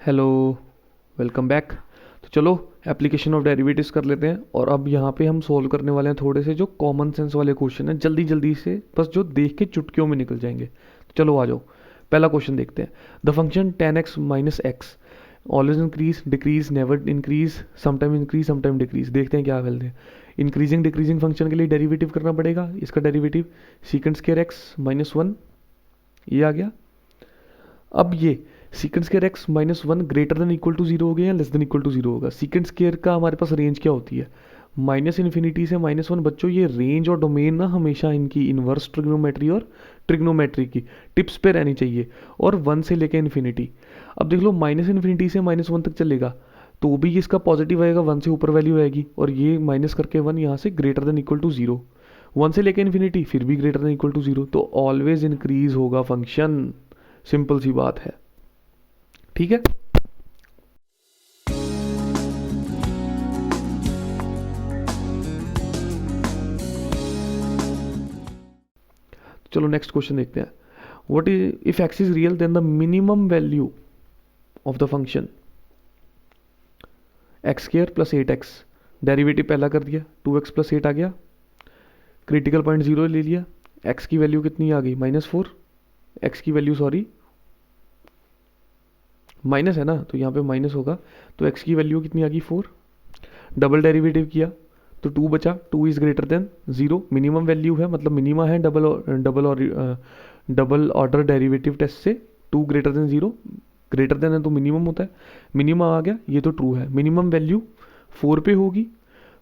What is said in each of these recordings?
Hello, welcome back. तो चलो application of derivatives कर लेते हैं। और अब यहाँ पे हम सोल्व करने वाले हैं थोड़े से जो कॉमन सेंस वाले क्वेश्चन हैं, जल्दी जल्दी से, बस जो देख के चुटकियों में निकल जाएंगे। तो चलो आ जाओ, पहला क्वेश्चन देखते हैं। The function tan x minus x always increase decrease never increase sometime decrease. देखते हैं क्या बोलते हैं। इंक्रीजिंग डिक्रीजिंग फंक्शन के लिए डेरिवेटिव करना पड़ेगा। इसका derivative second square x minus one, ये आ गया। अब ये second square x minus one greater than equal to zero हो गया या less than equal to zero होगा। सीकेंड स्केयर का हमारे पास रेंज क्या होती है? माइनस इन्फिनिटी से माइनस वन। बच्चों ये रेंज और डोमेन ना हमेशा इनकी इन्वर्स ट्रिग्नोमेट्री और ट्रिग्नोमेट्री की टिप्स पे रहनी चाहिए, और वन से लेके इन्फिनिटी। अब देख लो, माइनस इन्फिनिटी से माइनस वन तक चलेगा तो भी इसका पॉजिटिव आएगा, वन से ऊपर वैल्यू आएगी, और ये माइनस करके वन यहाँ से greater than equal to zero. One से लेके इन्फिनिटी फिर भी greater than equal to zero, तो ऑलवेज इंक्रीज होगा फंक्शन। सिंपल सी बात है, ठीक है। चलो नेक्स्ट क्वेश्चन देखते हैं। What is if x is real then the minimum value of the function x square plus eight x. Derivative पहला कर दिया, टू एक्स प्लस एट आ गया, क्रिटिकल पॉइंट जीरो ले लिया। एक्स की वैल्यू कितनी आ गई? Minus four. एक्स की वैल्यू सॉरी माइनस है ना, तो यहाँ पे माइनस होगा, तो एक्स की वैल्यू कितनी आ गई? फोर। डबल डेरिवेटिव किया तो टू बचा, two is greater than zero. Minimum value है, मतलब मिनिमा है डबल ऑर्डर डेरिवेटिव टेस्ट से। Two greater than zero, greater than है तो मिनिमम होता है, मिनिमम आ गया, ये तो ट्रू है। मिनिमम वैल्यू फोर पे होगी,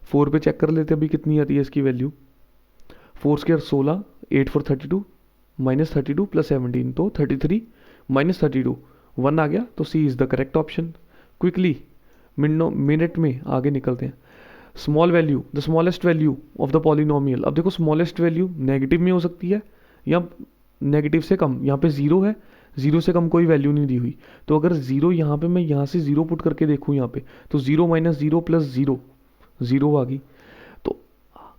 फोर पे चेक कर लेते हैं अभी कितनी आती है इसकी value. Four square 16, eight four 32, minus 32 plus 17 तो 33 माइनस 32, वन आ गया, तो C is the correct option. Quickly minute में आगे निकलते हैं। Small value, the smallest value of the polynomial. अब देखो स्मॉलेस्ट वैल्यू नेगेटिव में हो सकती है या नेगेटिव से कम। यहाँ पे जीरो है, जीरो से कम कोई वैल्यू नहीं दी हुई, तो अगर जीरो यहाँ पे मैं यहाँ से जीरो पुट करके देखूँ यहाँ पे, तो zero minus zero plus zero, zero आ गई। तो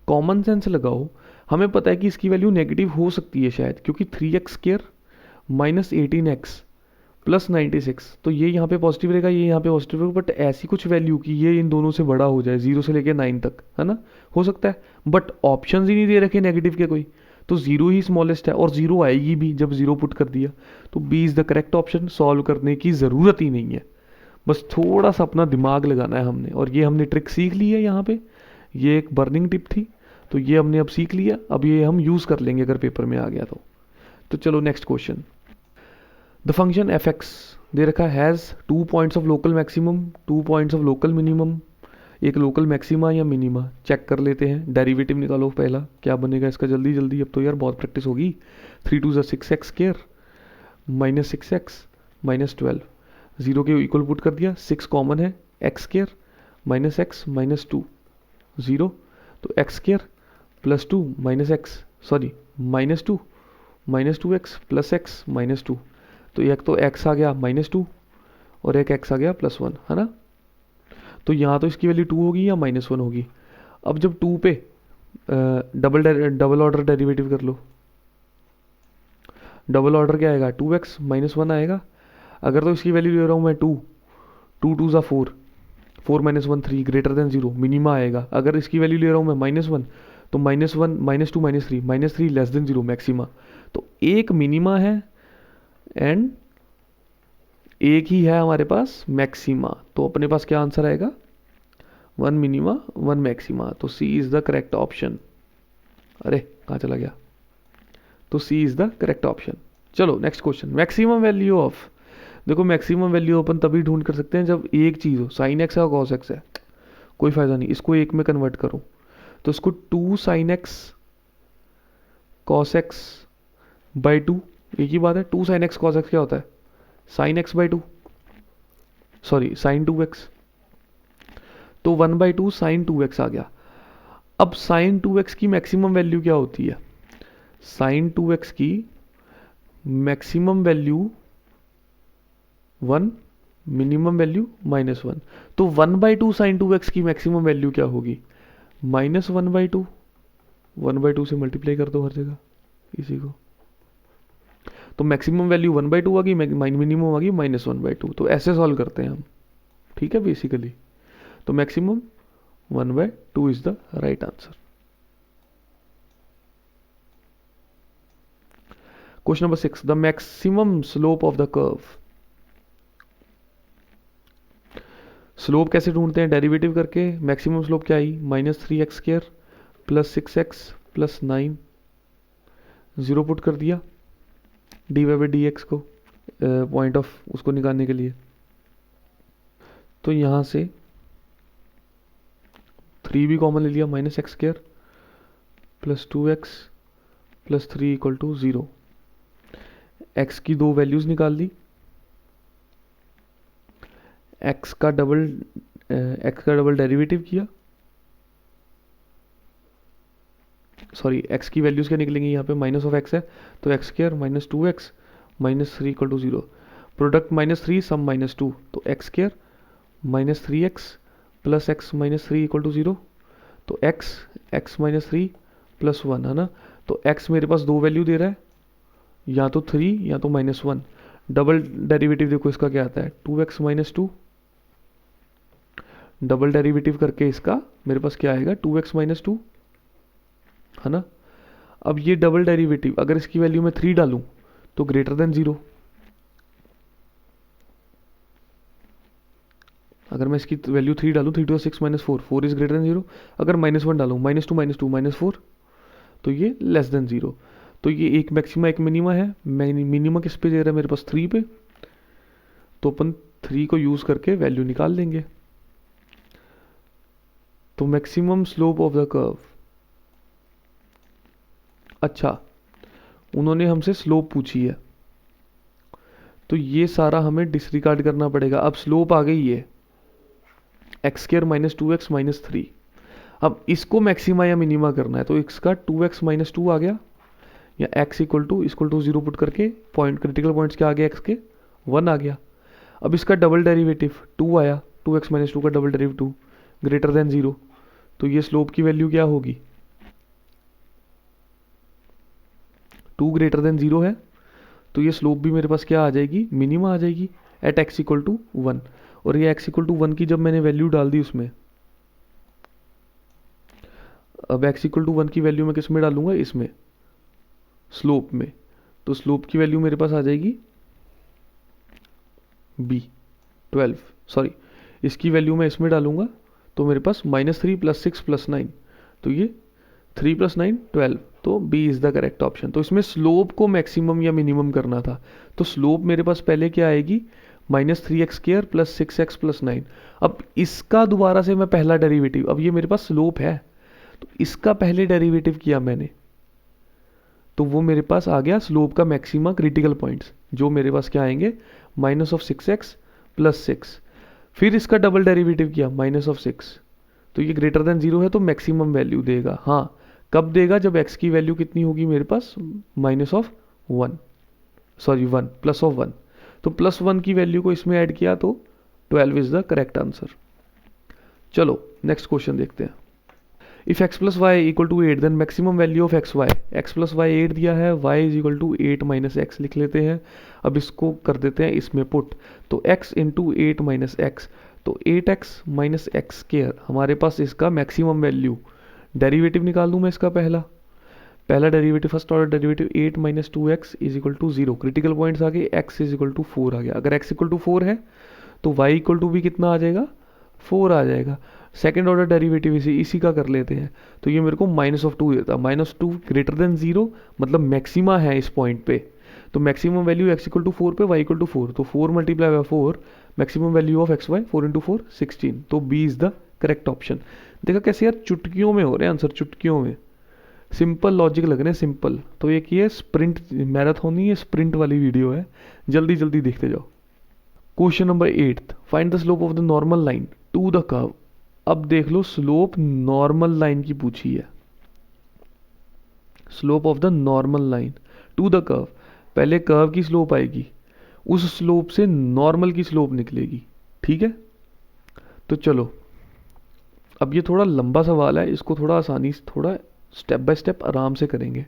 कॉमन सेंस लगाओ, हमें पता है कि इसकी वैल्यू नेगेटिव हो सकती है शायद, क्योंकि three x square minus eighteen x plus 96, तो ये यहाँ पे पॉजिटिव रहेगा, ये यहाँ पे पॉजिटिव रहेगा। बट ऐसी कुछ वैल्यू की ये इन दोनों से बड़ा हो जाए, जीरो से लेके 9 तक, है ना, हो सकता है। बट ऑप्शन ही नहीं दे रखे नेगेटिव के कोई, तो जीरो ही स्मॉलेस्ट है, और जीरो आएगी भी जब जीरो पुट कर दिया। तो B is the correct option. Solve करने की ज़रूरत ही नहीं है, बस थोड़ा सा अपना दिमाग लगाना है हमने, और ये हमने ट्रिक सीख ली है यहाँ पे। ये एक बर्निंग टिप थी, तो ये हमने अब सीख लिया, अब ये हम यूज़ कर लेंगे अगर पेपर में आ गया तो चलो next question. The function f x दे रखा has two points of local maximum, two points of local minimum, एक लोकल मैक्सिमा या मिनिमा। चेक कर लेते हैं, डेरिवेटिव निकालो पहला, क्या बनेगा इसका जल्दी जल्दी। अब तो यार बहुत प्रैक्टिस होगी। थ्री टू ज़ा six x square minus six x minus 12, zero के इक्वल पुट कर दिया, सिक्स कॉमन है, x square minus x minus two, zero, तो x square plus two minus x sorry minus two x plus x minus two, तो एक तो x आ गया minus two और एक x आ गया प्लस वन, है ना। तो यहाँ तो इसकी वैल्यू टू होगी या माइनस वन होगी। अब जब टू पे डबल ऑर्डर डेरिवेटिव कर लो, डबल ऑर्डर क्या आएगा? टू एक्स माइनस वन आएगा। अगर तो इसकी वैल्यू ले रहा हूँ मैं टू, टू टू ज़ा four, four minus one three, greater than zero, minima आएगा। अगर इसकी वैल्यू ले रहा हूँ मैं माइनस वन, तो minus one minus two minus three less than zero, maxima. तो एक मिनिमा है एंड एक ही है हमारे पास मैक्सिमा, तो अपने पास क्या आंसर आएगा? वन मिनिमा वन मैक्सिमा, तो C is the correct option. अरे कहाँ चला गया? तो C is the correct option. चलो next question. Maximum value of, देखो मैक्सिमम वैल्यू अपन तभी ढूंढ कर सकते हैं जब एक चीज़ हो, साइन एक्स है और कॉस एक्स है, कोई फ़ायदा नहीं। इसको एक में कन्वर्ट करो, तो इसको two sine x cos x by two, एक ही बात है। Two sine x cos x क्या होता है? Sine x by two, sorry sine two x, तो one by two sine two x आ गया। अब साइन टू एक्स की मैक्सिमम वैल्यू क्या होती है? साइन टू एक्स की maximum value one, minimum value minus one, तो one by two sine two x की मैक्सिमम वैल्यू क्या होगी? Minus one by to, one by to से मल्टीप्लाई कर दो हर जगह इसी को, तो मैक्सिमम वैल्यू 1/2 आ गई, मिनिमम आ गई -1/2। तो ऐसे सॉल्व करते हैं हम, ठीक है बेसिकली। तो maximum 1/2 is the right answer. Question number 6, the maximum slope of the curve. Slope कैसे ढूंढते हैं? डेरिवेटिव करके। मैक्सिमम स्लोप क्या आई? -3x² + 6x + 9, 0 पुट कर दिया dy/dx को, पॉइंट ऑफ उसको निकालने के लिए। तो यहाँ से 3 भी कॉमन ले लिया, -x² + 2x + 3 = 0। x की दो वैल्यूज निकाल दी, x का डबल डेरिवेटिव किया, सॉरी x की वैल्यूज क्या निकलेंगी यहाँ पे? -x है तो x² - 2x - 3 = 0। प्रोडक्ट -3 सम -2, तो x² - 3x + x - 3 = 0। तो x - 3 + 1 है ना। तो x मेरे पास दो वैल्यू दे रहा है, या तो 3 या तो -1। डबल डेरिवेटिव देखो इसका क्या आता है? 2x - 2, डबल डेरिवेटिव करके इसका मेरे पास क्या आएगा? 2x - 2 है ना। अब ये डबल डेरिवेटिव अगर इसकी वैल्यू में 3 डालूं तो ग्रेटर देन 0। अगर मैं इसकी वैल्यू 3 डालूं, 3 × 6 - 4, 4 इज ग्रेटर देन 0। अगर -1 डालूं, -2 - 4, तो ये लेस देन 0। तो ये एक मैक्सिमा एक मिनिमा है। मिनिमा किस पे दे रहा है? मेरे पास 3 पे। तो अपन 3 को यूज करके वैल्यू निकाल लेंगे। तो maximum slope of the curve, अच्छा उन्होंने हमसे स्लोप पूछी है, तो ये सारा हमें डिसरिगार्ड करना पड़ेगा। अब स्लोप आ गई है x² - 2x - 3। अब इसको मैक्सिमा या मिनिमा करना है, तो इसका 2x - 2 आ गया, या x = 0 पुट करके पॉइंट, क्रिटिकल पॉइंट्स क्या आ गया? x के 1 आ गया। अब इसका डबल डेरिवेटिव 2 आया, 2x - 2 का डबल डेरिवेटिव 2 ग्रेटर देन 0। तो ये स्लोप की वैल्यू क्या होगी? 2 ग्रेटर देन 0 है, तो ये स्लोप भी मेरे पास क्या आ जाएगी? मिनिमा आ जाएगी एट x = 1। और ये x = 1 की जब मैंने वैल्यू डाल दी उसमें, अब x = 1 की वैल्यू मैं किस में डालूंगा? इसमें, स्लोप में। तो स्लोप की वैल्यू मेरे पास आ जाएगी b 12, सॉरी इसकी वैल्यू मैं इसमें डालूंगा तो मेरे पास -3 + 6 + 9, तो ये 3 + 9 12। तो b is the correct option. तो इसमें स्लोप को मैक्सिमम या मिनिमम करना था, तो स्लोप मेरे पास पहले क्या आएगी? -3x² + 6x + 9। अब इसका दोबारा से मैं पहला डेरिवेटिव, अब ये मेरे पास स्लोप है तो इसका पहले डेरिवेटिव किया मैंने, तो वो मेरे पास आ गया स्लोप का मैक्सिमा क्रिटिकल पॉइंट्स, जो मेरे पास क्या आएंगे? -6x + 6। फिर इसका डबल डेरिवेटिव किया -6, तो ये ग्रेटर देन 0 है तो मैक्सिमम वैल्यू देगा। हाँ, कब देगा? जब x की वैल्यू कितनी होगी मेरे पास? -1, सॉरी 1 +1। तो +1 की वैल्यू को इसमें ऐड किया तो 12 इज द करेक्ट आंसर। चलो नेक्स्ट क्वेश्चन देखते हैं। If x + y = 8 then maximum value of x y। x + y 8 दिया है, y = 8 - x लिख लेते हैं। अब इसको कर देते हैं इसमें पुट, तो x × 8 - x, तो 8x - x² हमारे पास इसका मैक्सिमम वैल्यू। डेरिवेटिव निकाल दूं मैं इसका पहला derivative, first order derivative 8 - 2x = 0। Critical points आ गए, x = 4 आ गया। अगर x = 4 है तो y = भी कितना आ जाएगा? 4 आ जाएगा। सेकेंड ऑर्डर डेरिवेटिव इसी का कर लेते हैं, तो ये मेरे को -2 देता है। -2 ग्रेटर देन 0 मतलब मैक्सिमा है इस पॉइंट पे। तो मैक्सिमम वैल्यू x = 4 पे, y = 4, तो 4 × 4 maximum value of x y 4 × 4 16। तो b is the correct option. देखा कैसे यार चुटकियों में हो रहे हैं आंसर, चुटकियों में सिंपल लॉजिक लग रहे हैं, सिंपल। तो एक ये स्प्रिंट मैराथन नहीं है, स्प्रिंट वाली वीडियो है, जल्दी जल्दी देखते जाओ। Question number 8, find the slope of the normal line to the curve. अब देख लो स्लोप नॉर्मल लाइन की पूछी है, slope of the normal line to the curve. पहले कर्व की स्लोप आएगी, उस स्लोप से नॉर्मल की स्लोप निकलेगी, ठीक है। तो चलो अब ये थोड़ा लंबा सवाल है, इसको थोड़ा आसानी से, थोड़ा स्टेप बाय स्टेप आराम से करेंगे,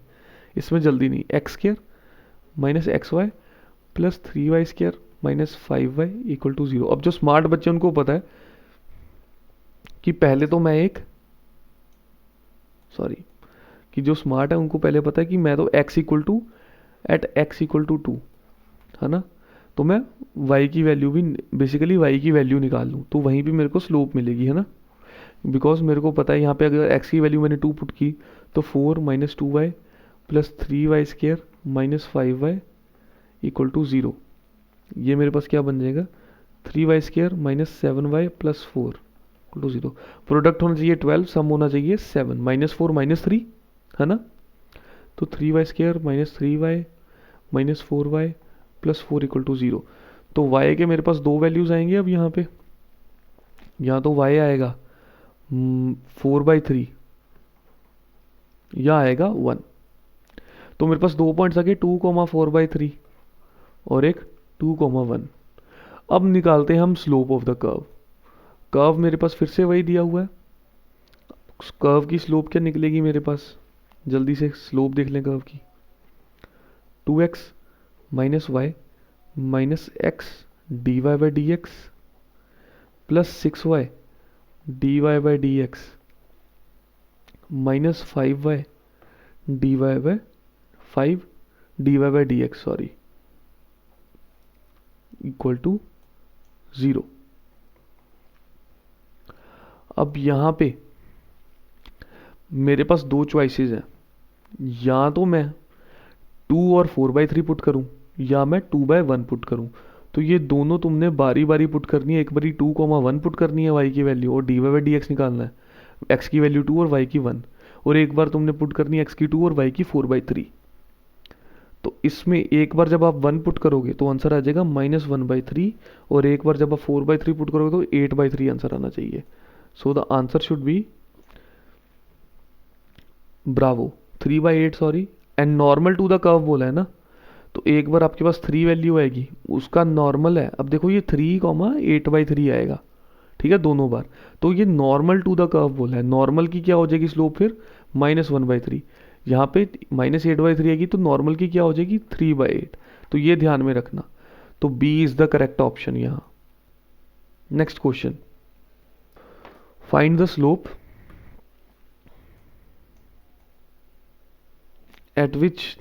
इसमें जल्दी नहीं। x² minus x y plus 3y² minus 5y equal to 0। अब जो स्मार्ट बच्चे उनको पता है कि पहले तो मैं एक सॉरी कि जो स्मार्ट है उनको पहले पता है कि मैं तो x equal to eight x equal to 2 है ना, तो मैं y की वैल्यू भी बेसिकली y की वैल्यू निकाल लूँ तो वहीं पे मेरे को स्लोप मिलेगी, है ना, बिकॉज मेरे को पता है यहाँ पे अगर x की वैल्यू मैंने 2 पुट की तो 4 minus 2y plus 3y² minus 5y equal to 0। ये मेरे पास क्या बन जाएगा, 3y² minus 7y plus 4 equal to 0। Product होना चाहिए 12, सम होना चाहिए 7, माइनस 4 माइनस 3 है ना, तो 3y² minus 3y minus 4y plus 4 equal to 0। तो y के मेरे पास दो वैल्यूज़ आएंगे अब यहाँ पे, यहाँ तो y आएगा 4/3 या आएगा 1। तो मेरे पास 2 पॉइंट्स आ गए 2,4/3 और एक 2,1। अब निकालते हैं हम slope of the curve. Curve मेरे पास फिर से वही दिया हुआ है, कर्व की स्लोप क्या निकलेगी मेरे पास, जल्दी से स्लोप देख लें कर्व की, 2x minus y minus x d y by d x plus 6y d y by d x minus 5y d y by 5 d y by d x sorry equal to 0। अब यहाँ पे मेरे पास दो choices हैं, या तो मैं 2 और 4/3 पुट करूँ या मैं 2/1 पुट करूँ। तो ये दोनों तुमने बारी बारी पुट करनी है, एक बारी 2,1 पुट करनी है y की वैल्यू और d y by d x निकालना है, x की वैल्यू 2 और y की 1, और एक बार तुमने पुट करनी है x की 2 और y की 4/3। तो इसमें एक बार जब आप 1 पुट करोगे तो आंसर आ जाएगा -1/3, और एक बार जब आप 4/3 पुट करोगे तो 8/3 आंसर आना चाहिए। So the answer should be bravo 3/8 sorry, and normal to the curve बोला है ना, तो एक बार आपके पास 3 वैल्यू आएगी उसका नॉर्मल है। अब देखो ये 3,8/3 आएगा, ठीक है, दोनों बार, तो ये नॉर्मल टू द कर्व बोला है। नॉर्मल की क्या हो जाएगी स्लोप फिर -1/3, यहाँ पे -8/3 आएगी तो नॉर्मल की क्या हो जाएगी 3/8। तो ये ध्यान में रखना, तो B is the correct option यहाँ। Next question, find the slope at which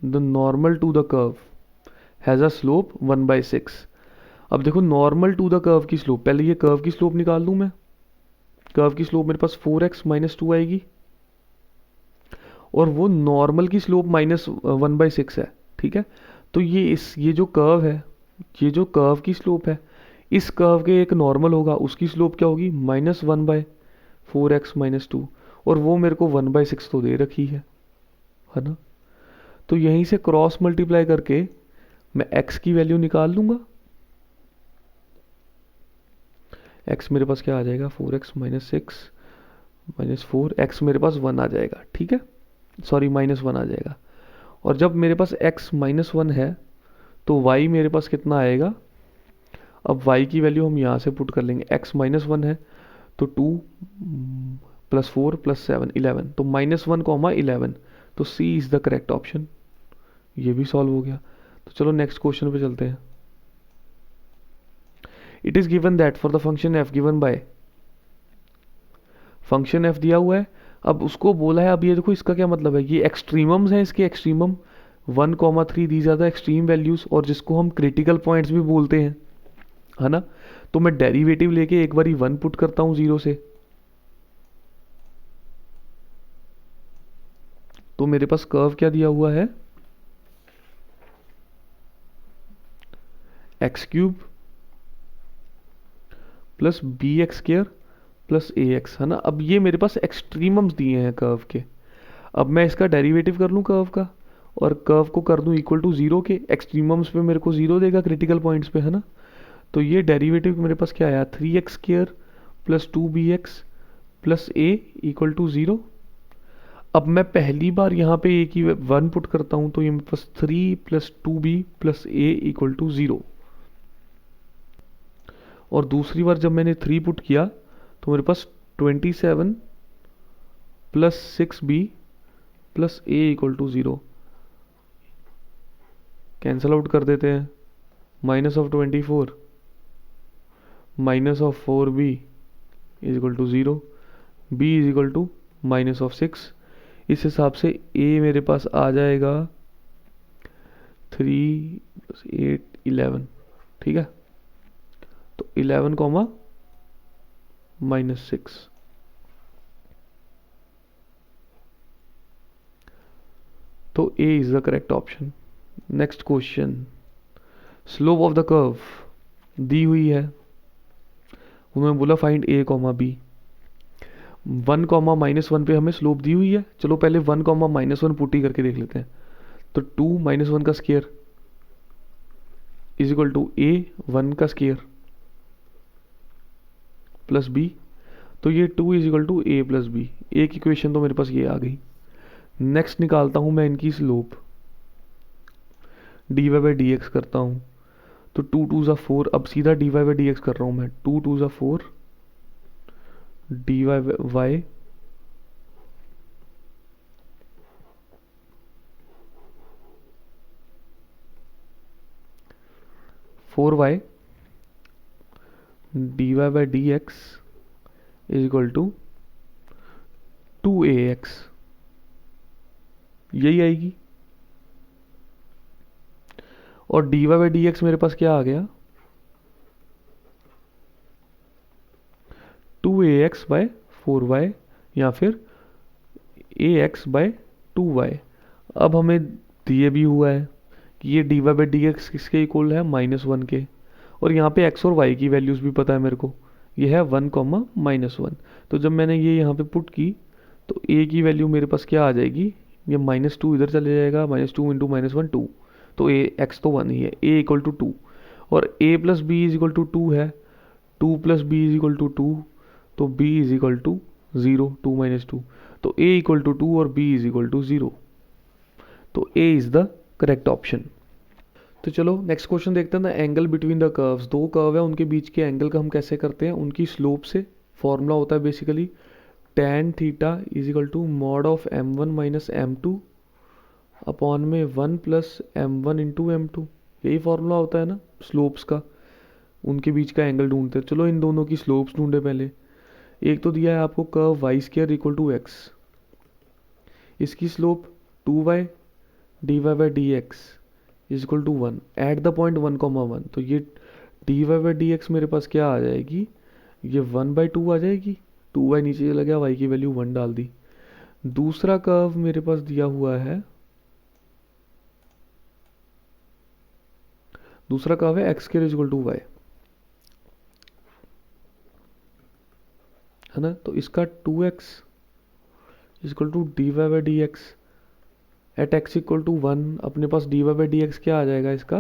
the normal to the curve has a slope 1/6। अब देखो नॉर्मल टू द कर्व की स्लोप, पहले ये कर्व की स्लोप निकाल लूँ मैं। कर्व की स्लोप मेरे पास 4x माइनस 2 आएगी, और वो नॉर्मल की स्लोप -1/6 है, ठीक है। तो ये जो कर्व है, ये जो कर्व की स्लोप है, इस कर्व के एक नॉर्मल होगा, उसकी स्लोप क्या होगी -1/4x माइनस 2, और वो मेरे को 1/6 तो दे रखी है ना। तो यहीं से क्रॉस मल्टीप्लाई करके मैं x की वैल्यू निकाल लूंगा। x मेरे पास क्या आ जाएगा 4x माइनस 6 माइनस 4, x मेरे पास 1 आ जाएगा, ठीक है, सॉरी -1 आ जाएगा। और जब मेरे पास x -1 है तो y मेरे पास कितना आएगा, अब y की वैल्यू हम यहाँ से पुट कर लेंगे, x -1 है तो 2 + 4 + 7 11, तो -1, 11, तो C is the correct option. ये भी सॉल्व हो गया। तो चलो नेक्स्ट क्वेश्चन पे चलते हैं। It is given that for the function f given by, function f दिया हुआ है, अब उसको बोला है, अब ये देखो इसका क्या मतलब है, ये एक्सट्रीमम्स हैं, इसके extremum 1,3 these are the extreme values, और जिसको हम क्रिटिकल पॉइंट्स भी बोलते हैं, है ना। तो मैं डेरिवेटिव लेके एक बारी 1 पुट करता हूँ 0 से, तो मेरे पास कर्व क्या दिया हुआ है, x³ plus bx² plus ax, है ना। अब ये मेरे पास एक्सट्रीमम्स दिए हैं कर्व के, अब मैं इसका डेरिवेटिव कर लूँ कर्व का, और कर्व को कर दूँ इक्वल टू 0 के, एक्सट्रीमम्स पे मेरे को 0 देगा क्रिटिकल पॉइंट्स पे, है ना। तो ये डेरिवेटिव मेरे पास क्या आया 3x² plus 2bx plus a equal to 0। अब मैं पहली बार यहाँ पे a की 1 पुट करता हूँ, तो ये मेरे पास 3 + 2b plus a equal to 0, और दूसरी बार जब मैंने 3 पुट किया तो मेरे पास 27 + 6b plus a equal to 0। Cancel out कर देते हैं, minus of 24 minus of 4b is equal to 0, b is equal to minus of 6। इस हिसाब से a मेरे पास आ जाएगा 3 8 11, ठीक है। तो 11 कॉमा माइनस 6, तो A is the correct option. Next question, slope of the curve दी हुई है, उन्होंने बोला find A comma B। 1 comma minus 1 पे हमें स्लोप दी हुई है, चलो पहले 1 कॉमा माइनस 1 पुट्टी करके देख लेते हैं। तो 2 माइनस 1 का square is equal to A 1 का स्केयर प्लस B, तो ये 2 is equal to A plus B। एक इक्वेशन तो मेरे पास ये आ गई। नेक्स्ट निकालता हूँ मैं इनकी slope, dy by d x करता हूँ, तो 2 2 ज़ा 4, अब सीधा dy बाई डी एक्स कर रहा हूँ मैं, 2 2 ज़ा 4 dy by 4y dy by d x is equal to 2ax, यही आएगी। और dy बाई डी एक्स मेरे पास क्या आ गया, 2ax बाय 4y या फिर ax बाय 2y। अब हमें दिए भी हुआ है कि ये dy बाई डी एक्स किसके इक्वल है, -1 के, और यहाँ पे x और y की वैल्यूज़ भी पता है मेरे को, ये है 1 कॉमा -1। तो जब मैंने ये यहाँ पे पुट की तो a की वैल्यू मेरे पास क्या आ जाएगी, ये -2 इधर चले जाएगा, -2 इंटू -1 2, तो x तो 1 ही है, a इक्वल टू 2, और a plus b is equal to 2 है, 2 plus b is equal to 2, तो b is equal to 0, 2 minus 2, तो a इक्वल टू 2 और b इज इक्वल टू 0, तो a is the correct option. तो चलो next question देखते हैं ना, एंगल बिटवीन द कर्व्स, दो कर्व है उनके बीच के एंगल का हम कैसे करते हैं, उनकी स्लोप से। फॉर्मूला होता है basically tan theta is equal to mod of m1 minus m2 upon में 1 प्लस m1 इंटू m2, यही फॉर्मूला होता है ना स्लोप्स का, उनके बीच का एंगल ढूंढते हैं। चलो इन दोनों की स्लोप्स ढूंढे पहले। एक तो दिया है आपको curve y square equal to x, इसकी slope 2y dy by d x is equal to 1 at the point 1 comma 1, तो ये dy बाई डी एक्स मेरे पास क्या आ जाएगी, ये 1/2 आ जाएगी, 2y नीचे चला गया, y की वैल्यू 1 डाल दी। दूसरा कर्व मेरे पास दिया हुआ है, दूसरा कर्व है x square is equal to y, है ना, तो इसका 2x is equal to d y by d x at x equal to 1, अपने पास d y by d x क्या आ जाएगा, इसका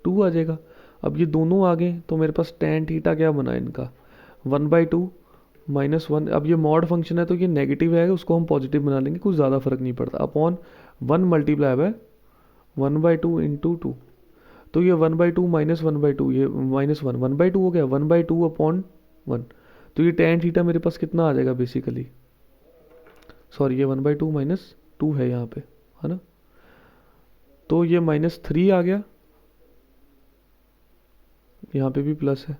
2 आ जाएगा। अब ये दोनों आ गए तो मेरे पास tan थीटा क्या बना इनका 1/2 -1, अब ये मॉड फंक्शन है तो ये नेगेटिव है, उसको हम पॉजिटिव बना लेंगे, कुछ ज़्यादा फर्क नहीं पड़ता, अपॉन 1 मल्टीप्लाई बाय 1/2 इंटू 2, तो ये 1/2 माइनस 1/2, ये -1 1/2 हो गया, 1/2 अपॉन 1, तो ये tan थीटा मेरे पास कितना आ जाएगा बेसिकली, सॉरी ये 1/2 -2 है यहाँ पे, है ना, तो ये -3 आ गया, यहाँ पे भी प्लस है,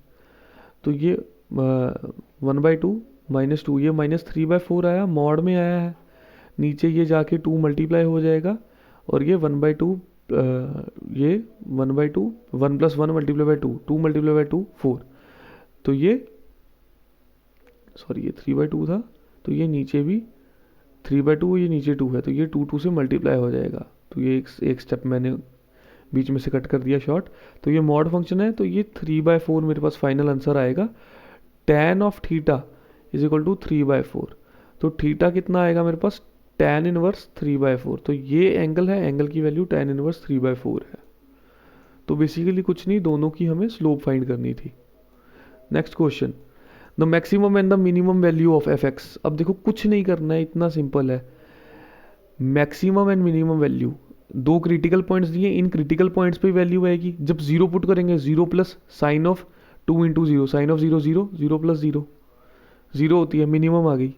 तो ये 1/2 -2, ये -3/4 आया, मॉड में आया है, नीचे ये जाके 2 मल्टीप्लाई हो जाएगा, और ये 1/2 ये 1/2 1 plus 1 multiply by 2, 2 multiply by 2 4, तो ये सॉरी ये 3/2 था, तो ये नीचे भी 3/2, ये नीचे 2 है, तो ये 2 से मल्टीप्लाई हो जाएगा, तो ये एक स्टेप मैंने बीच में से कट कर दिया शॉर्ट, तो ये मॉड फंक्शन है, तो ये 3/4 मेरे पास फाइनल आंसर आएगा। tan of theta is equal to 3/4, तो थीटा कितना आएगा मेरे पास tan इनवर्स 3/4, तो ये एंगल है, एंगल की वैल्यू tan इनवर्स 3/4 है। तो बेसिकली कुछ नहीं, दोनों की हमें स्लोप फाइंड करनी थी। Next question, the maximum and the minimum value of f x. अब देखो कुछ नहीं करना है, इतना सिंपल है, मैक्सिमम एंड मिनिमम वैल्यू, दो क्रिटिकल पॉइंट्स दिए, इन क्रिटिकल पॉइंट्स पे वैल्यू आएगी, जब 0 पुट करेंगे 0 plus sine of 2 into 0, sine of 0 0, 0 प्लस 0 0 होती है, मिनिमम आ गई,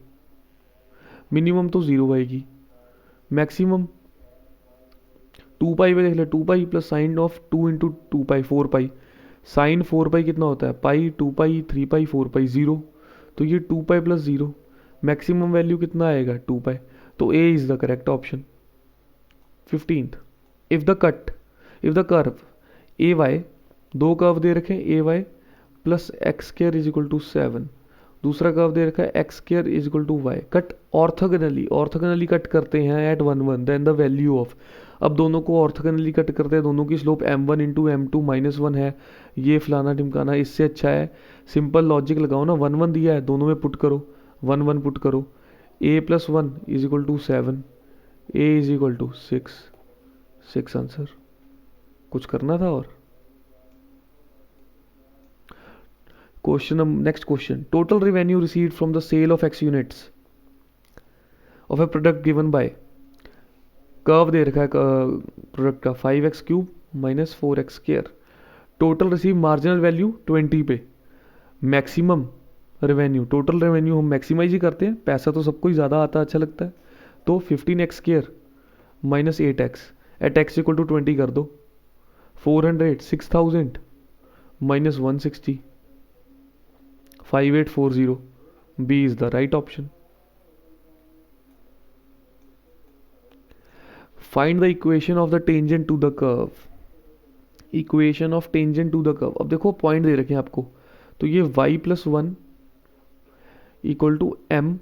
मिनिमम तो 0 आएगी, मैक्सिमम टू पाई पे देख ले, 2 pi plus sine of 2 into 2 pi 4 pi, sine 4 pi कितना होता है, पाई, 2 पाई, 3 पाई, 4 पाई, 0। तो ये 2 पाई प्लस 0, मैक्सिमम वैल्यू कितना आएगा 2 पाई। तो A is the correct option. 15th, if the curve a y, दो कर्व दे रखे हैं, a y plus x square is equal to 7, दूसरा कर्व दे रखा है x square is equal to y, cut orthogonally cut करते हैं at 1 1, then the value of, अब दोनों को ऑर्थोगोनली कट करते हैं, दोनों की स्लोप m1 इंटू m2 -1 है, ये फलाना टिमकाना, इससे अच्छा है सिंपल लॉजिक लगाओ ना, 1 1 दिया है, दोनों में पुट करो, 1 1 पुट करो, a plus 1 is equal to 7, a is equal to 6 answer. कुछ करना था और question, next question, total revenue received from the sale of x units of a product given by, curve दे रखा है प्रोडक्ट का 5x cube minus 4x square, total receive marginal value 20 पे, maximum revenue, total revenue हम maximize ही करते हैं, पैसा तो सबको ही ज़्यादा आता है, अच्छा लगता है, तो 15x square minus 8x eight x equal to 20 कर दो, 400 6000 minus 160 5840, B is the right option. Find the equation of the tangent to the curve, equation of tangent to the curve, अब देखो पॉइंट दे रखे हैं आपको, तो ये y plus 1 equal to m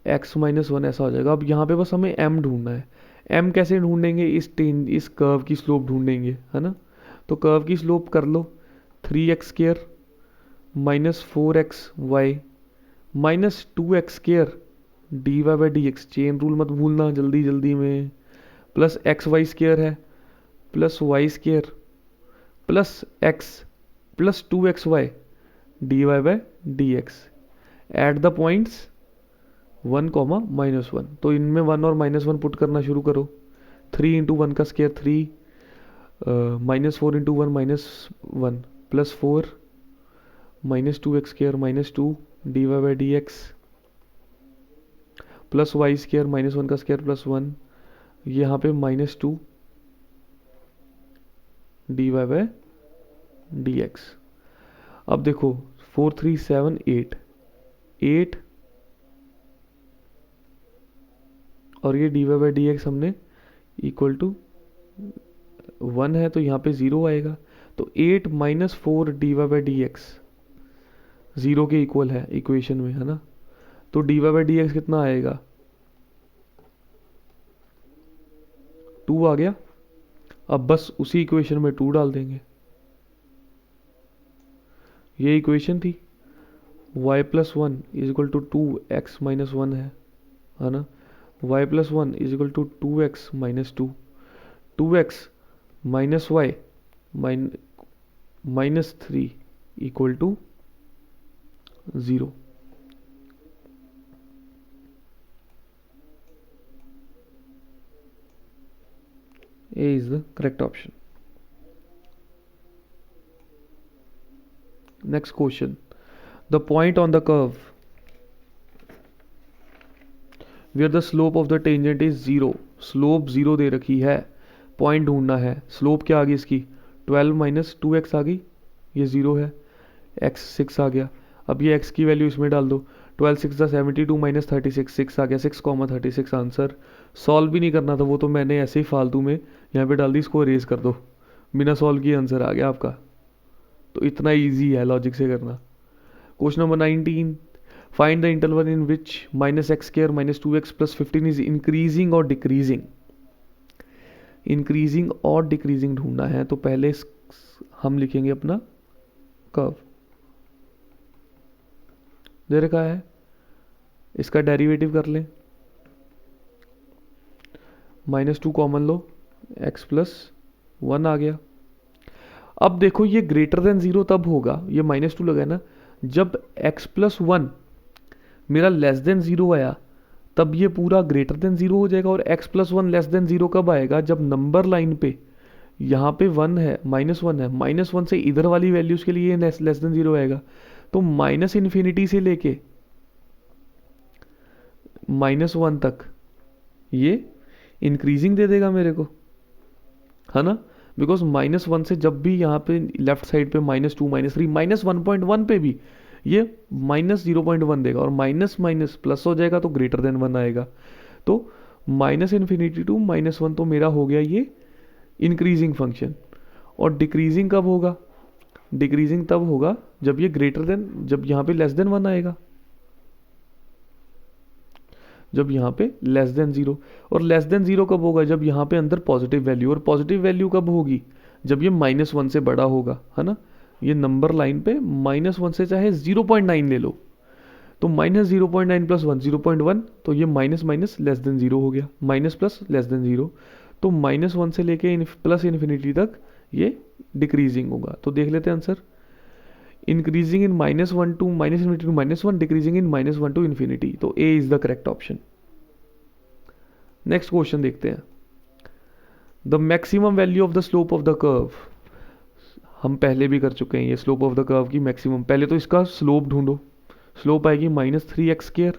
x minus 1 ऐसा हो जाएगा। अब यहाँ पे बस हमें m ढूंढना है, m कैसे ढूंढेंगे, इस कर्व की स्लोप ढूंढेंगे, है ना, तो कर्व की स्लोप कर लो 3x square minus 4xy minus 2x square dy by d x, chain rule मत भूलना जल्दी जल्दी में, प्लस एक्स वाई स्क्र है plus y square plus x plus 2xy dy by d x, at the points 1, -1, तो इनमें 1 और -1 put करना शुरू करो, 3 इंटू 1 का square 3, -4 into 1 -1 plus 4 minus 2x square minus 2 dy by d x plus y square -1 का square plus 1, यहाँ पे -2 dy बाई डी एक्स। अब देखो 4 3 7 8 और ये dy बाई डी एक्स हमने इक्वल टू 1 है, तो यहाँ पे 0 आएगा, तो 8 minus 4 dy by d x 0 के इक्वल है इक्वेशन में, है ना, तो dy बाई डी एक्स कितना आएगा 2 आ गया। अब बस उसी इक्वेशन में 2 डाल देंगे, ये इक्वेशन थी, y plus 1 is equal to 2x minus 1 है ना, y plus 1 is equal to 2x minus 2, 2x minus y minus 3 equal to 0। A is the correct option. Next question. The point on the curve where the slope of the tangent is 0. Slope 0 दे रखी है, point ढूंढना है, slope क्या आ गई इसकी 12 minus 2x आ गई, ये 0 है, x 6 आ गया, अब ये x की वैल्यू इसमें डाल दो, 12 6 72 माइनस 36 6 आ गया, 6,36 आंसर। सॉल्व भी नहीं करना था, वो तो मैंने ऐसे ही फालतू में यहाँ पे डाल दी, इसको इरेज कर दो, बिना सॉल्व किए आंसर आ गया आपका, तो इतना इजी है लॉजिक से करना। Question number 19, find the interval in which minus x square minus 2x plus 15 is increasing और डिक्रीजिंग, इंक्रीजिंग और डिक्रीजिंग ढूंढना है, तो पहले हम लिखेंगे अपना कर्व दे रखा है, इसका डेरिवेटिव कर लें, -2 कॉमन लो, x प्लस 1 आ गया। अब देखो ये ग्रेटर देन 0 तब होगा, ये -2 लगा है ना, जब x प्लस 1 मेरा लेस देन 0 आया, तब ये पूरा ग्रेटर देन 0 हो जाएगा, और x प्लस 1 लेस देन 0 कब आएगा, जब नंबर लाइन पे यहाँ पे 1 है, -1 है, -1 से इधर वाली वैल्यूज के लिए लेस देन 0 आएगा, तो माइनस इन्फिनिटी से लेके -1 तक ये इंक्रीजिंग दे देगा मेरे को, है ना, बिकॉज -1 से जब भी यहाँ पे लेफ्ट साइड पे -2 -3 -1.1 पे भी ये -0.1 देगा, और माइनस माइनस प्लस हो जाएगा तो ग्रेटर देन 1 आएगा। तो -∞ टू -1 तो मेरा हो गया ये इंक्रीजिंग फंक्शन। और डिक्रीजिंग कब होगा? डिक्रीजिंग तब होगा जब ये ग्रेटर देन, जब यहाँ पे लेस देन 1 आएगा, जब यहाँ पे लेस देन 0। और लेस देन 0 कब होगा? जब यहाँ पे अंदर पॉजिटिव वैल्यू। और पॉजिटिव वैल्यू कब होगी? जब ये -1 से बड़ा होगा, है ना। ये नंबर लाइन पे -1 से चाहे 0.9 ले लो, तो -0.9 प्लस 1 0.1, तो ये माइनस माइनस लेस देन 0 हो गया, माइनस प्लस लेस देन 0। तो -1 से लेके प्लस इन्फिनिटी तक ये डिक्रीजिंग होगा। तो देख लेते हैं answer, increasing in -1 to -∞ to -1, decreasing in -1 to infinity. तो A is the correct option. Next question देखते हैं, the maximum value of the slope of the curve. हम पहले भी कर चुके हैं ये स्लोप ऑफ द कर्व की मैक्सिमम। पहले तो इसका स्लोप ढूंढो। स्लोप आएगी -3x²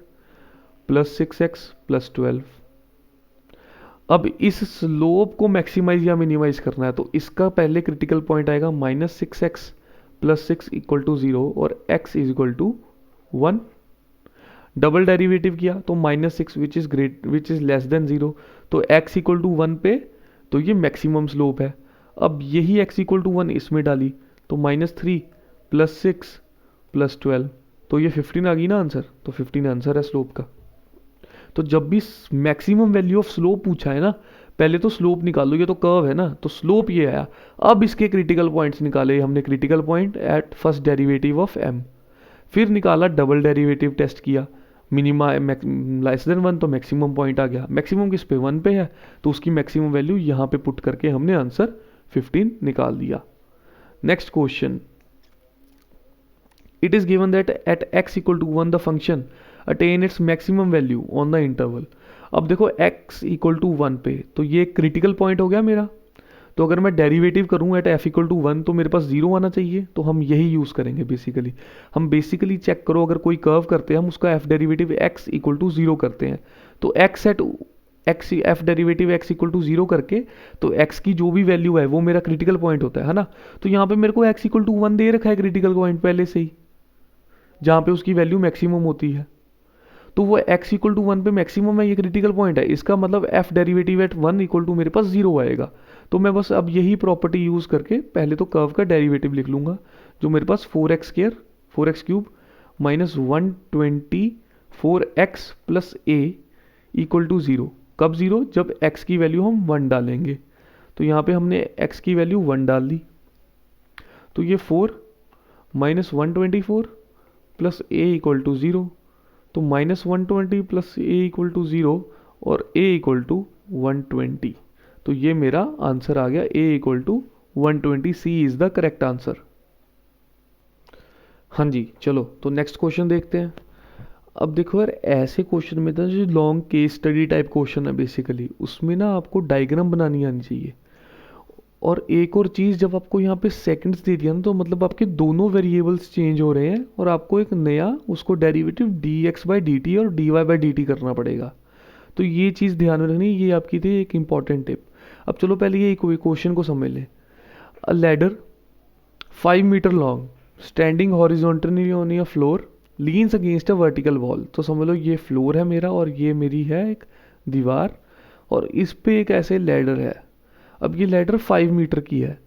प्लस 6x प्लस 12। अब इस स्लोप को मैक्सिमाइज या मिनिमाइज करना है, तो इसका पहले क्रिटिकल पॉइंट आएगा -6x प्लस 6 इक्वल टू 0 और x is equal to 1। Double derivative किया तो -6 विच इज लेस देन 0, तो x इक्वल टू 1 पे तो ये मैक्सिमम स्लोप है। अब यही x इक्वल टू 1 इसमें डाली तो -3 प्लस 6 प्लस 12, तो ये 15 आ गई ना आंसर। तो 15 आंसर है स्लोप का। तो जब भी मैक्सिमम वैल्यू ऑफ स्लोप पूछा है ना, पहले तो स्लोप निकालो, ये तो कर्व है ना, तो स्लोप ये आया। अब इसके क्रिटिकल पॉइंट्स निकाले हमने, critical point at first derivative of m। फिर निकाला, डबल डेरिवेटिव टेस्ट किया, मिनिमा लेस देन 1 तो मैक्सिमम पॉइंट आ गया। मैक्सिमम किस पे? 1 पे है, तो उसकी मैक्सिमम वैल्यू यहाँ पे पुट करके हमने आंसर 15 निकाल दिया। Next question, it is given that at x equal to 1 the function attain its maximum value on the interval। अब देखो x equal to 1 पे तो ये क्रिटिकल पॉइंट हो गया मेरा। तो अगर मैं डेरिवेटिव करूँ एट f equal to 1 तो मेरे पास 0 आना चाहिए, तो हम यही यूज़ करेंगे बेसिकली। हम बेसिकली चेक करो, अगर कोई कर्व करते हैं हम उसका f derivative x equal to 0 करते हैं, तो x at f derivative x equal to 0 करके, तो x की जो भी वैल्यू है वो मेरा क्रिटिकल पॉइंट होता है ना। तो यहाँ पे मेरे को x इक्वल टू 1 दे रखा है क्रिटिकल पॉइंट पहले से ही, जहाँ पे उसकी वैल्यू मैक्सिमम होती है। तो वो x इक्वल टू 1 पे मैक्सिमम है, ये क्रिटिकल पॉइंट है। इसका मतलब f derivative at 1 equal to मेरे पास 0 आएगा। तो मैं बस अब यही प्रॉपर्टी यूज़ करके पहले तो कर्व का डेरिवेटिव लिख लूँगा, जो मेरे पास 4x cube minus 124x plus a equal to 0। कब 0? जब x की वैल्यू हम 1 डालेंगे। तो यहाँ पे हमने x की वैल्यू 1 डाल दी, तो ये 4 minus 124 plus a equal to 0, तो -120 प्लस a इक्वल टू 0 और a इक्वल टू 120। तो ये मेरा आंसर आ गया, a equal to 120। C is the correct answer. हाँ जी, चलो तो नेक्स्ट क्वेश्चन देखते हैं। अब देखो यार, ऐसे क्वेश्चन में तो जो long case study type question है बेसिकली, उसमें ना आपको डायग्राम बनानी आनी चाहिए। और एक और चीज़, जब आपको यहाँ पे सेकंड्स दे दिया ना, तो मतलब आपके दोनों वेरिएबल्स चेंज हो रहे हैं और आपको एक नया उसको डेरिवेटिव dx/dt और dy/dt करना पड़ेगा। तो ये चीज़ ध्यान में रखनी, ये आपकी थी एक इंपॉर्टेंट टिप। अब चलो पहले ये क्वेश्चन को समझ लें। A ladder 5 metre long standing horizontally on a floor leans against a vertical wall. तो समझ लो ये फ्लोर है मेरा और ये मेरी है एक दीवार, और इस पे एक ऐसे लैडर है। अब ये लैडर 5 मीटर की है,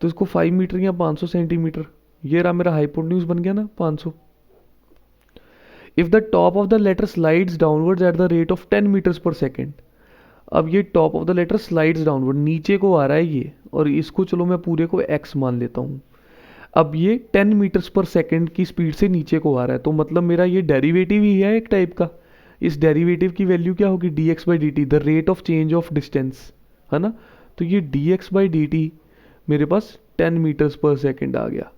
तो इसको 5 मीटर या 500 सेंटीमीटर, ये रहा मेरा हाइपोटेन्यूज बन गया ना 500। If the top of the ladder slides downwards at the rate of 10 metres per second. अब ये top of the ladder slides downward, नीचे को आ रहा है ये, और इसको चलो मैं पूरे को x मान लेता हूँ। अब ये 10 मीटर्स पर सेकेंड की स्पीड से नीचे को आ रहा है, तो मतलब मेरा ये डेरिवेटिव ही है एक टाइप का। इस डेरिवेटिव की वैल्यू क्या होगी? dx/dt, the rate of change of distance, है ना। तो ये dx/dt मेरे पास 10 मीटर्स पर सेकेंड आ गया।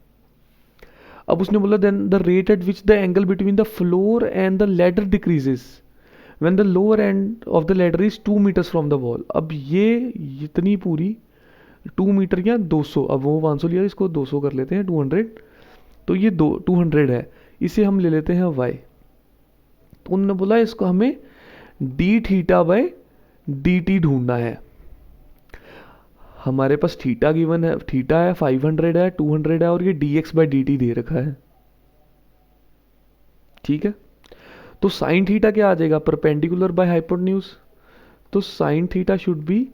अब उसने बोला then the rate at which the angle between the floor and the ladder decreases when the lower end of the ladder is 2 metres from the wall. अब ये इतनी पूरी 2 मीटर या 200, अब वो 500 लिया, इसको 200 कर लेते हैं, 200। तो ये 200 है, इसे हम ले लेते हैं y। तो उन्होंने बोला इसको हमें d θ/dt ढूंढना है। हमारे पास थीटा गिवन है, थीटा है 500 है 200 है और ये dx/dt दे रखा है, ठीक है। तो साइन थीटा क्या आ जाएगा, परपेंडिकुलर बाय हाइपोटेन्यूज, तो sine theta should be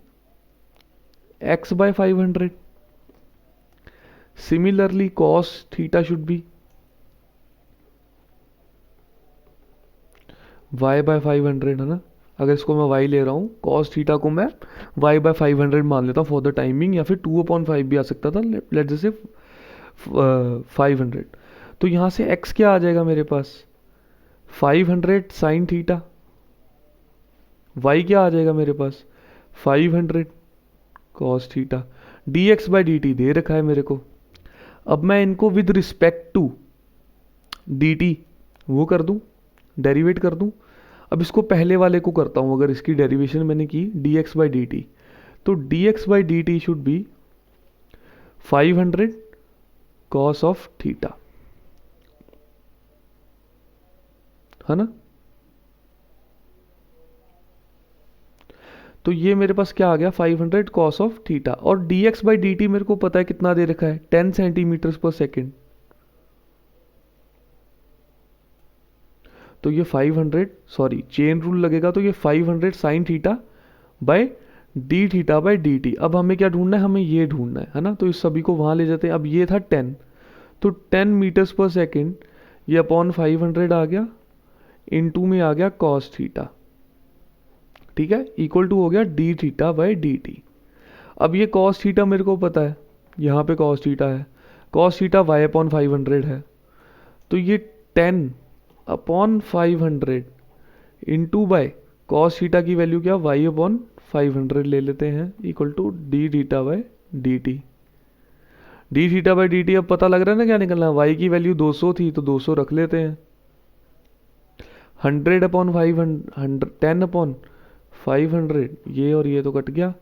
x/500। Similarly cos theta should be y/500, है ना। अगर इसको मैं y ले रहा हूँ, cos थीटा को मैं y/500 मान लेता हूँ फॉर द टाइमिंग, या फिर 2/5 भी आ सकता था, लेट जैसे 500। तो यहाँ से x क्या आ जाएगा मेरे पास, 500 साइन थीटा, y क्या आ जाएगा मेरे पास 500 cos थीटा, dx/dt दे रखा है मेरे को। अब मैं इनको विद रिस्पेक्ट टू dt वो कर दूं, डेरिवेट कर दूं। अब इसको पहले वाले को करता हूं, अगर इसकी डेरिवेशन मैंने की dx/dt, तो dx/dt should be 500 cos of theta, है ना। तो ये मेरे पास क्या आ गया 500 cos ऑफ थीटा, और dx/dt मेरे को पता है कितना दे रखा है 10 सेंटीमीटर पर सेकेंड। तो ये 500, सॉरी चेन रूल लगेगा, तो ये 500 sine theta by D theta by d t. अब हमें क्या ढूंढना है, हमें ये ढूंढना है ना। तो इस सभी को वहाँ ले जाते हैं। अब ये था 10, तो 10 मीटर्स पर सेकेंड ये अपॉन 500 आ गया, इनटू में आ गया कॉस थीटा, ठीक है, इक्वल टू हो गया D theta by d t. अब ये कॉस थीटा मेरे को पता है, यहाँ पे कॉस थीटा है, कॉस थीटा वाई अपॉन 500 है, तो ये 10 upon 500 into by cos theta की वैल्यू क्या, वाई अपॉन 500 ले लेते हैं, equal to d theta by d t. D theta by d t अब पता लग रहा है ना क्या निकलना है, वाई की वैल्यू 200 थी तो 200 रख लेते हैं, 100 अपॉन 500, 10 अपॉन 500, ये और ये तो कट गया,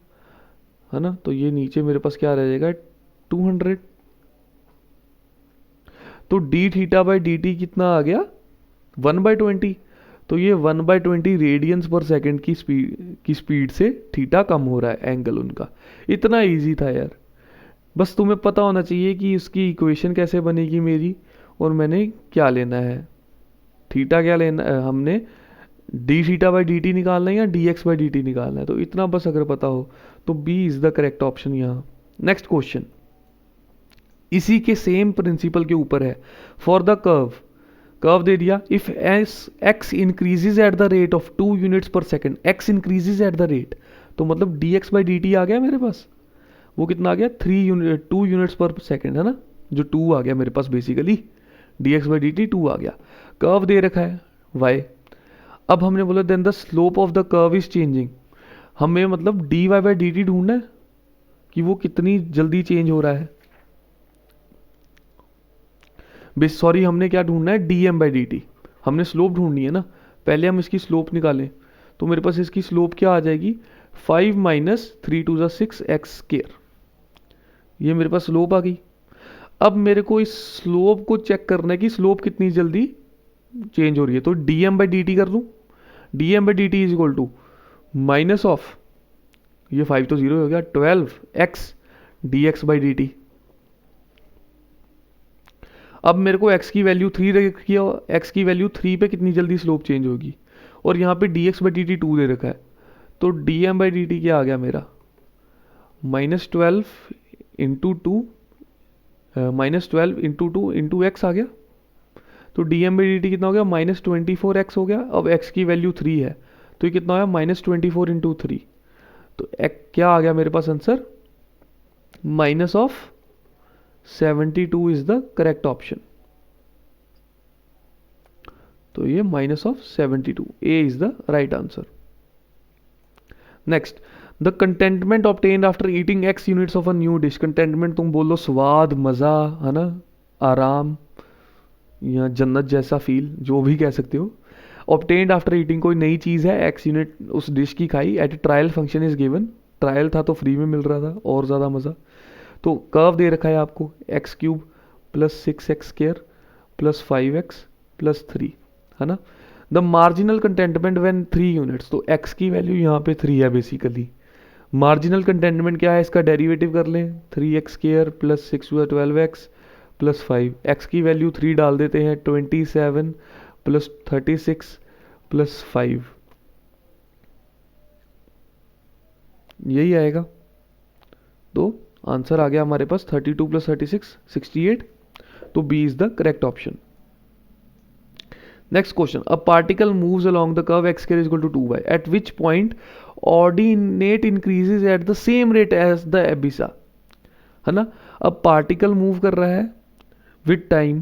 है ना। तो ये नीचे मेरे पास क्या रह जाएगा 200। तो D theta by d T कितना आ गया 1/20। तो ये 1/20 रेडियंस पर सेकंड की स्पीड से थीटा कम हो रहा है एंगल उनका। इतना इजी था यार, बस तुम्हें पता होना चाहिए कि इसकी इक्वेशन कैसे बनेगी मेरी, और मैंने क्या लेना है, थीटा क्या लेना है, हमने d theta by d t निकालना है या d x by d t निकालना है। तो इतना बस अगर पता हो तो B is the correct option यहाँ। नेक्स्ट क्वेश्चन इसी के सेम प्रिंसिपल के ऊपर है। फॉर द कर्व दे दिया, if x increases at the rate of 2 units per second, x increases at the rate, तो मतलब d x by d t आ गया मेरे पास, वो कितना आ गया 2 यूनिट्स पर सेकेंड, है ना, जो 2 आ गया मेरे पास basically, d x by d t 2 आ गया। कर्व दे रखा है वाई। अब हमने बोला then the slope of the curve is changing, हमें मतलब d y by d t ढूंढना है कि वो कितनी जल्दी चेंज हो रहा है। सॉरी हमने क्या ढूंढना है d m by d t, हमने स्लोप ढूंढनी है ना। पहले हम इसकी स्लोप निकालें, तो मेरे पास इसकी स्लोप क्या आ जाएगी 5 minus 3 to the 6 x square, ये मेरे पास स्लोप आ गई। अब मेरे को इस स्लोप को चेक करना है कि स्लोप कितनी जल्दी चेंज हो रही है, तो d m by d t कर दूँ। D m by d t is equal to minus of, ये 5 तो 0 हो गया, 12 x d x by d t. अब मेरे को x की वैल्यू 3 रखी है, x की वैल्यू 3 पे कितनी जल्दी स्लोप चेंज होगी, और यहाँ पे dx बाई डी टी 2 दे रखा है, तो dm बाई डी टी क्या आ गया मेरा -12 इंटू 2, -12 इंटू 2 इंटू एक्स आ गया। तो dm बाई डी टी कितना हो गया -24x हो गया। अब x की वैल्यू 3 है, तो ये कितना हो गया -24 इंटू 3, तो क्या आ गया मेरे पास answer minus of 72 is the correct option. तो ये minus of 72, A is the right answer. Next, the contentment obtained after eating x units of a new dish. Contentment तुम बोल लो स्वाद, मज़ा, है ना, आराम या जन्नत जैसा फील, जो भी कह सकते हो। ऑब्टेन्ड आफ्टर ईटिंग, कोई नई चीज़ है x यूनिट उस डिश की खाई, at trial function is given, trial था तो फ्री में मिल रहा था और ज़्यादा मज़ा। तो कर्व दे रखा है आपको x cube plus 6x square plus 5x plus 3, है ना। The marginal contentment when 3 units, तो x की वैल्यू यहाँ पे 3 है बेसिकली, मार्जिनल कंटेनमेंट क्या है, इसका डेरिवेटिव कर लें, 3x² plus 6/12x plus 5, x की वैल्यू 3 डाल देते हैं, 27 प्लस 36 प्लस 5, यही आएगा। तो आंसर आ गया हमारे पास 32 प्लस 36 68, तो B is the correct option. Next question, a particle moves along the curve x square is equal to 2y at which point ordinate increases at the same rate as the abscissa, है ना। अब particle move कर रहा है with time,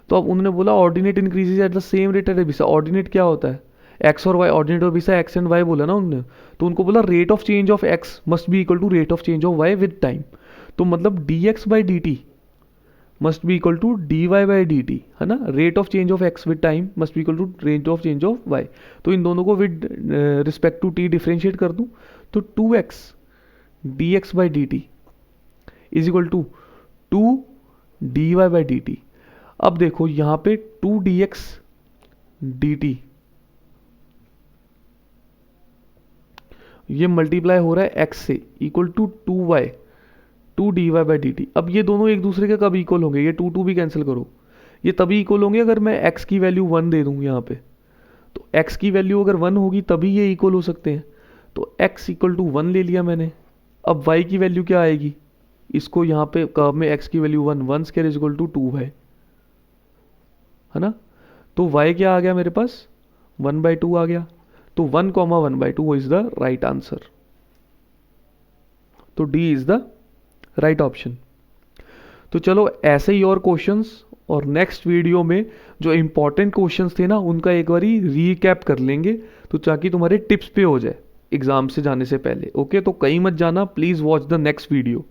तो अब उन्होंने बोला ordinate increases at the same rate at abscissa. Ordinate क्या होता है, एक्स और वाई, ऑर्डिनेट और एबिसा एक्स एंड वाई बोला ना उन्होंने, तो उनको बोला rate of change of x must be equal to rate of change of y with time. तो मतलब d x by d t must be equal to d y by d t, है ना। Rate of change of x with time must be equal to rate of change of y. तो इन दोनों को with respect to t differentiate कर दूँ तो 2x d x by d t is equal to 2 d y by d t. अब देखो यहाँ पे 2 dx dt ये मल्टीप्लाई हो रहा है x से, equal to 2y 2 dy by d t. अब ये दोनों एक दूसरे के कब इक्वल होंगे, ये 2 भी कैंसिल करो, ये तभी इक्वल होंगे अगर मैं x की वैल्यू 1 दे दूँ यहाँ पे। तो x की वैल्यू अगर 1 होगी तभी ये इक्वल हो सकते हैं। तो x इक्वल टू 1 ले लिया मैंने। अब y की वैल्यू क्या आएगी, इसको यहाँ पे कर्व में x की value 1 square is equal to 2 है ना। तो y क्या आ गया मेरे पास, 1/2 आ गया। तो 1, 1/2 इज द राइट आंसर। तो D is the right option. तो चलो ऐसे ही और क्वेश्चंस, और नेक्स्ट वीडियो में जो इंपॉर्टेंट क्वेश्चंस थे ना उनका एक बारी रीकैप कर लेंगे, तो ताकि तुम्हारे टिप्स पे हो जाए एग्जाम से जाने से पहले। ओके, तो कहीं मत जाना, please watch the next video.